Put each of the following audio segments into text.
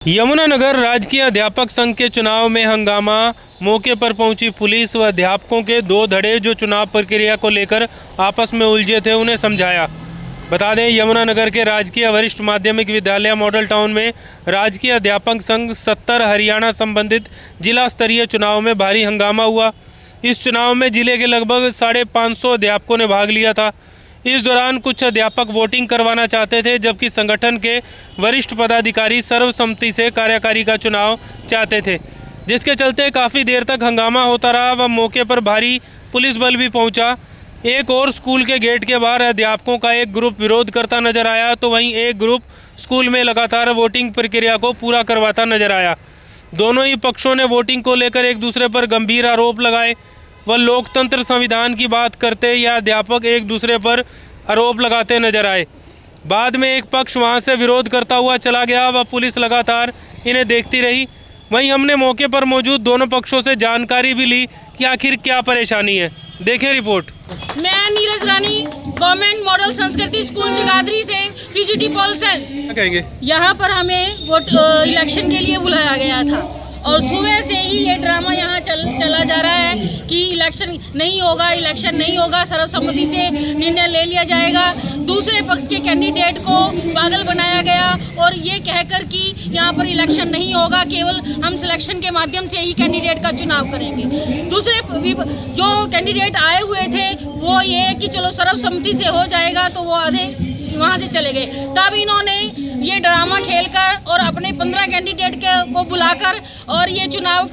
यमुनानगर राजकीय अध्यापक संघ के चुनाव में हंगामा। मौके पर पहुंची पुलिस व अध्यापकों के दो धड़े जो चुनाव प्रक्रिया को लेकर आपस में उलझे थे उन्हें समझाया। बता दें, यमुनानगर के राजकीय वरिष्ठ माध्यमिक विद्यालय मॉडल टाउन में राजकीय अध्यापक संघ 70 हरियाणा संबंधित जिला स्तरीय चुनाव में भारी हंगामा हुआ। इस चुनाव में जिले के लगभग 550 अध्यापकों ने भाग लिया था। इस दौरान कुछ अध्यापक वोटिंग करवाना चाहते थे, जबकि संगठन के वरिष्ठ पदाधिकारी सर्वसम्मति से कार्यकारी का चुनाव चाहते थे, जिसके चलते काफ़ी देर तक हंगामा होता रहा व मौके पर भारी पुलिस बल भी पहुंचा। एक और स्कूल के गेट के बाहर अध्यापकों का एक ग्रुप विरोध करता नजर आया, तो वहीं एक ग्रुप स्कूल में लगातार वोटिंग प्रक्रिया को पूरा करवाता नजर आया। दोनों ही पक्षों ने वोटिंग को लेकर एक दूसरे पर गंभीर आरोप लगाए व लोकतंत्र संविधान की बात करते या अध्यापक एक दूसरे पर आरोप लगाते नजर आए। बाद में एक पक्ष वहां से विरोध करता हुआ चला गया व पुलिस लगातार इन्हें देखती रही। वहीं हमने मौके पर मौजूद दोनों पक्षों से जानकारी भी ली कि आखिर क्या परेशानी है। देखें रिपोर्ट। मैं नीरज रानी, गवर्नमेंट मॉडल संस्कृति स्कूल जगाधरी से पीजीटी पॉल सेल। क्या कहेंगे? यहाँ पर हमें वोट इलेक्शन के लिए बुलाया गया था और सुबह से ही ये ड्रामा यहाँ चला जा रहा है कि इलेक्शन नहीं होगा, सर्वसम्मति से निर्णय ले लिया जाएगा। दूसरे पक्ष के कैंडिडेट को पागल बनाया गया और ये कहकर कि यहाँ पर इलेक्शन नहीं होगा, केवल हम सिलेक्शन के माध्यम से ही कैंडिडेट का चुनाव करेंगे। दूसरे जो कैंडिडेट आए हुए थे वो ये कि चलो सर्वसम्मति से हो जाएगा, तो वो आधे वहाँ से चले गए। तब इन्होंने ये ड्रामा खेलकर और अपने 15 कैंडिडेट को बुलाकर और ये चुनाव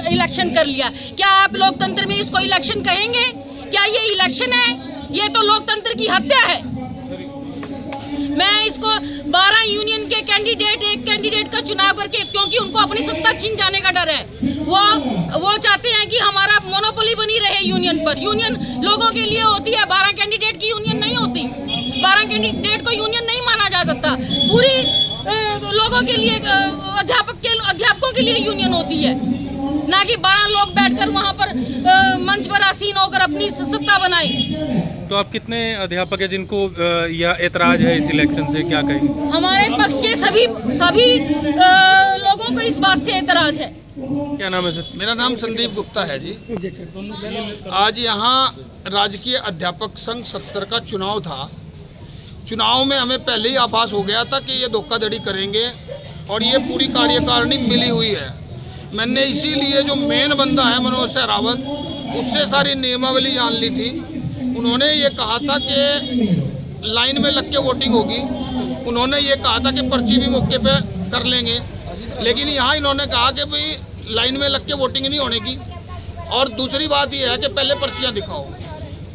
इलेक्शन कर लिया। क्या आप लोकतंत्र में इसको इलेक्शन कहेंगे? क्या ये इलेक्शन है? ये तो लोकतंत्र की हत्या है। मैं इसको 12 यूनियन के एक कैंडिडेट का चुनाव करके, क्योंकि उनको अपनी सत्ता छीन जाने का डर है, वो चाहते हैं कि हमारा मोनोपोली बनी रहे यूनियन पर। यूनियन लोगों के लिए होती है, 12 कैंडिडेट की यूनियन नहीं होती। 12 कैंडिडेट को यूनियन नहीं माना जा सकता। पूरी लोगों के लिए, अध्यापकों के लिए यूनियन होती है, ना कि 12 लोग बैठकर वहाँ पर मंच पर आसीन होकर अपनी सत्ता बनाए। तो आप कितने अध्यापक हैं जिनको यह एतराज है इस इलेक्शन से, क्या कहेंगे? हमारे पक्ष के सभी लोगों को इस बात से एतराज है। क्या नाम है सर? मेरा नाम संदीप गुप्ता है जी। आज यहाँ राजकीय अध्यापक संघ 70 का चुनाव था। चुनाव में हमें पहले ही आभास हो गया था कि ये धोखाधड़ी करेंगे और ये पूरी कार्यकारिणी मिली हुई है। मैंने इसीलिए जो मेन बंदा है मनोज सहरावत, उससे सारी नियमावली जान ली थी। उन्होंने ये कहा था कि लाइन में लग के वोटिंग होगी। उन्होंने ये कहा था कि पर्ची भी मौके पे कर लेंगे, लेकिन यहाँ इन्होंने कहा कि भाई लाइन में लग के वोटिंग नहीं होने की। और दूसरी बात ये है कि पहले पर्चियाँ दिखाओ।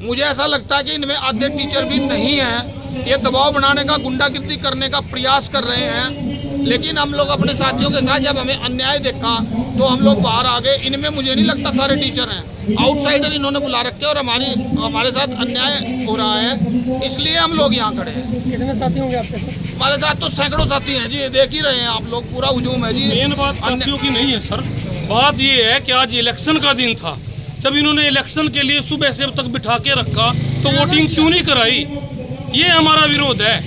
मुझे ऐसा लगता है कि इनमें आधे टीचर भी नहीं हैं। ये दबाव बनाने का, गुंडागिर्दी करने का प्रयास कर रहे हैं। लेकिन हम लोग अपने साथियों के साथ जब हमें अन्याय देखा तो हम लोग बाहर आ गए। इनमें मुझे नहीं लगता सारे टीचर हैं, आउटसाइडर इन्होंने बुला रखे और हमारे साथ अन्याय हो रहा है, इसलिए हम लोग यहाँ खड़े हैं। कितने साथी होंगे आपके साथ? हमारे साथ तो सैकड़ों साथी हैं जी, देख ही रहे हैं आप लोग, पूरा हुजूम है जी। मेन बात साथियों की नहीं है सर, बात ये है कि आज इलेक्शन का दिन था। जब इन्होंने इलेक्शन के लिए सुबह से अब तक बिठा के रखा तो वोटिंग क्यों नहीं कराई? ये हमारा विरोध है।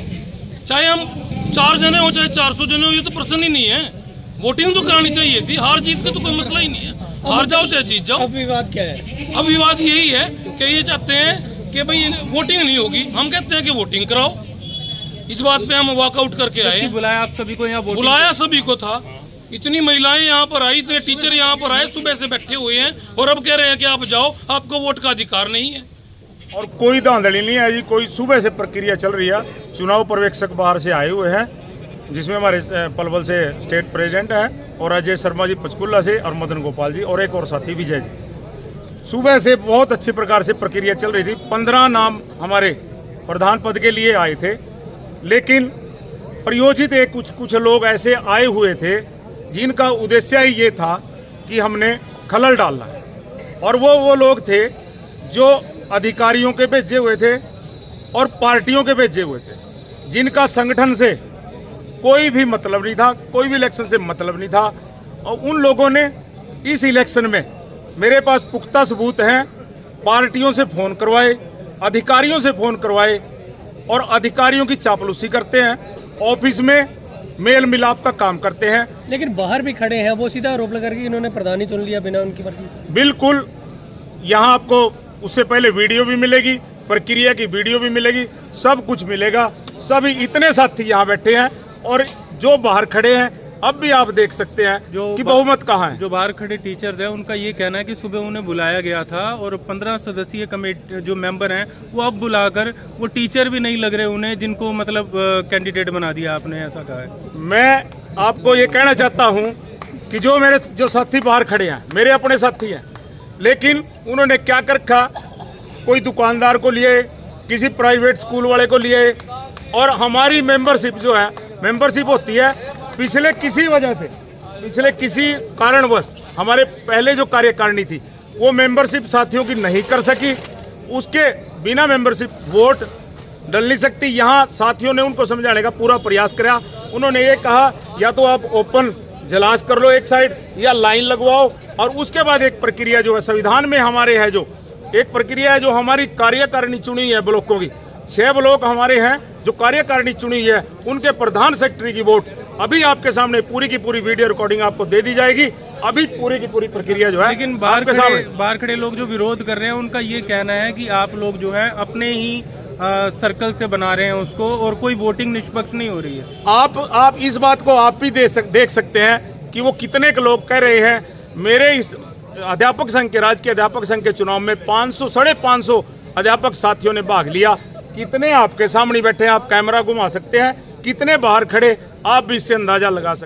चाहे हम 4 जने हो चाहे 400 जने हो, ये तो प्रश्न ही नहीं है। वोटिंग तो करानी चाहिए थी, हार जीत का तो कोई मसला ही नहीं है। हार जाओ चाहे जीत जाओ। अब विवाद क्या है? अब विवाद यही है कि ये चाहते हैं कि भाई वोटिंग नहीं होगी। हम कहते हैं कि वोटिंग कराओ। इस बात पे हम वॉकआउट करके आए। बुलाया आप सभी को यहाँ? बुलाया सभी को था। इतनी महिलाएं यहाँ पर आई, इतने टीचर यहाँ पर आए, सुबह से बैठे हुए हैं और अब कह रहे हैं कि आप जाओ, आपको वोट का अधिकार नहीं है। और कोई धांधली नहीं है जी, कोई सुबह से प्रक्रिया चल रही है। चुनाव पर्यवेक्षक बाहर से आए हुए हैं, जिसमें हमारे पलवल से स्टेट प्रेसिडेंट है और अजय शर्मा जी पंचकुला से और मदन गोपाल जी और एक और साथी विजय जी। सुबह से बहुत अच्छे प्रकार से प्रक्रिया चल रही थी। 15 नाम हमारे प्रधान पद के लिए आए थे, लेकिन प्रयोजित कुछ लोग ऐसे आए हुए थे जिनका उद्देश्य ही ये था कि हमने खलल डालना है। और वो लोग थे जो अधिकारियों के भेजे हुए थे और पार्टियों के भेजे हुए थे, जिनका संगठन से कोई भी मतलब नहीं था, कोई भी इलेक्शन से मतलब नहीं था। और उन लोगों ने इस इलेक्शन में, मेरे पास पुख्ता सबूत हैं, पार्टियों से फ़ोन करवाए, अधिकारियों से फ़ोन करवाए और अधिकारियों की चापलूसी करते हैं। ऑफिस में मेल मिलाप का काम करते हैं। लेकिन बाहर भी खड़े हैं, वो सीधा आरोप लगा कि इन्होंने प्रधानी चुन लिया बिना उनकी मर्जी से। बिल्कुल, यहाँ आपको उससे पहले वीडियो भी मिलेगी, प्रक्रिया की वीडियो भी मिलेगी, सब कुछ मिलेगा। सभी इतने साथी यहाँ बैठे हैं और जो बाहर खड़े हैं अब भी आप देख सकते हैं कि बहुमत कहाँ है। जो बाहर खड़े टीचर्स हैं उनका ये कहना है कि सुबह उन्हें बुलाया गया था और 15 सदस्यीय कमेटी जो मेंबर हैं वो अब बुलाकर वो टीचर भी नहीं लग रहे उन्हें, जिनको मतलब कैंडिडेट बना दिया आपने, ऐसा कहा है। मैं आपको ये कहना चाहता हूँ कि जो मेरे जो साथी बाहर खड़े हैं मेरे अपने साथी हैं, लेकिन उन्होंने क्या कर रखा, कोई दुकानदार को लिए, किसी प्राइवेट स्कूल वाले को लिए। और हमारी मेंबरशिप जो है, मेंबरशिप होती है पिछले किसी वजह से, पिछले किसी कारणवश हमारे पहले जो कार्यकारिणी थी वो मेंबरशिप साथियों की नहीं कर सकी, उसके बिना मेंबरशिप वोट डल नहीं सकती। यहाँ साथियों ने उनको समझाने का पूरा प्रयास किया। उन्होंने ये कहा या तो आप ओपन जलास कर लो एक साइड या लाइन लगवाओ, और उसके बाद एक प्रक्रिया जो है संविधान में हमारे है, जो एक प्रक्रिया है जो हमारी कार्यकारिणी चुनी है ब्लॉकों की, 6 ब्लॉक हमारे हैं जो कार्यकारिणी चुनी है, उनके प्रधान सेक्रेटरी की वोट अभी आपके सामने पूरी की पूरी वीडियो रिकॉर्डिंग आपको दे दी जाएगी। अभी पूरी की पूरी प्रक्रिया जो है, लेकिन बाहर खड़े लोग जो विरोध कर रहे हैं उनका ये कहना है कि आप लोग जो है अपने ही सर्कल से बना रहे हैं उसको और कोई वोटिंग निष्पक्ष नहीं हो रही है। आप इस बात को आप भी देख सकते हैं कि वो कितने के लोग कह रहे हैं। मेरे इस अध्यापक संघ के, राजकीय अध्यापक संघ के चुनाव में 500 साढ़े 500 अध्यापक साथियों ने भाग लिया। कितने आपके सामने बैठे हैं, आप कैमरा घुमा सकते हैं, कितने बाहर खड़े, आप भी इससे अंदाजा लगा सकते हैं।